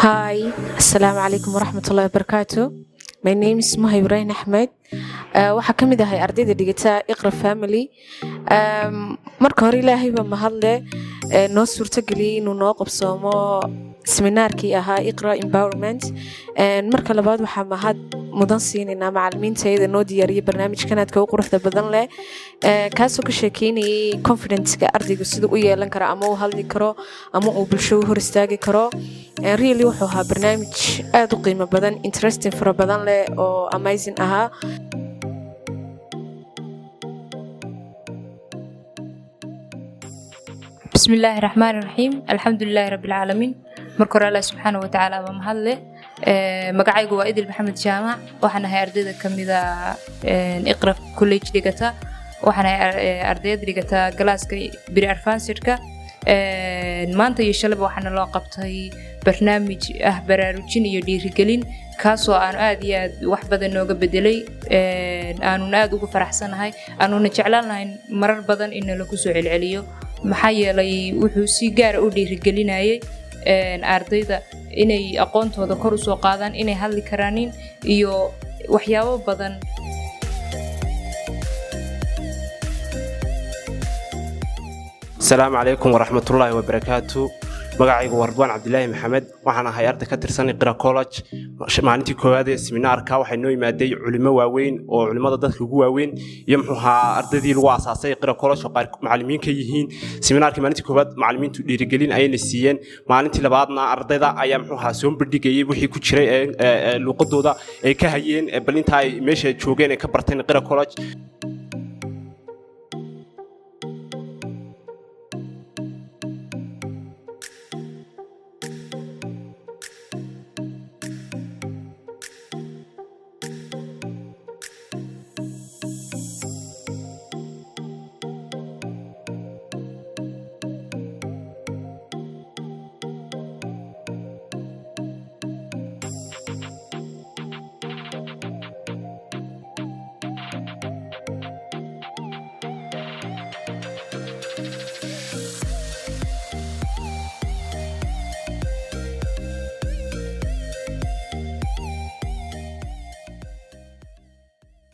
Hi, Assalamu alaikum warahmatullahi wabarakatuh. My name is Muha Ibrahim Ahmed. Waxaa ka mid ahay ardayda dhigata Iqra Family. Marka hore Ilaahay baa mahadle noo suurtageliyay inuu noo qabsoomo seminaarkii ahaa Iqra Empowerment. Marka labaad waxaa mahad mudan siinaynaa macallimiintayda noo diyaariyay barnaamijkan aadka u quruxda badan leh kaasoo ka sheekeynayay confidence-ka ardaygu siduu u yeelan karo ama u hadli karo ama uu bulsho u hor istaagi karo. Really wuxuu ahaa barnaamij aad u qiimo badan, interesting fara badan leh oo amazing ahaa. بسم الله الرحمن الرحيم الحمد لله رب العالمين مركور الله سبحانه وتعالى ومهله magacaygu waa Idil Maxamed Jaamac waxaan ahay ardayda kamida Iqra College dhigata waxaan ahay ardayda dhigata galaaska Biri Advanced-ka maanta iyo shalay waxaan loo qabtay barnaamij baraarujin iyo dhiirigelin kaasoo aan aad iyo aad wax badan nooga bedelay aanu aad ugu faraxsanahay aanu jeclaan lahayn marar badan in lagu soo celceliyo maxaa yeelay wuxuu si gaar ah u dhiirigelinayay ardayda inay aqoontooda kor u soo qaadaan inay hadli karaan iyo waxyaabo badan. Assalamu alaikum warahmatullahi wabarakatuh. magacaygu waa Ridwaan Cabdilaahi Maxamed waxaan ahay arday ka tirsan Iqra College maalintii koowaad ee seminaarka waxay noo yimaaday culimo waaweyn oo culimada dadka ugu waaweyn iyo muxuu ahaa ardaydii lagu aasaasay Iqra College oo qaar macallimiin ka yihiin seminaarkii maalintii koowaad macallimiintu dhiirigelin ayay siiyeen maalintii labaadna ardayda ayaa muxuu ahaa soo bandhigayay wixii ku jiray luqadooda ay ka hayeen balinta ay meesha joogeen ee ka barteen Iqra College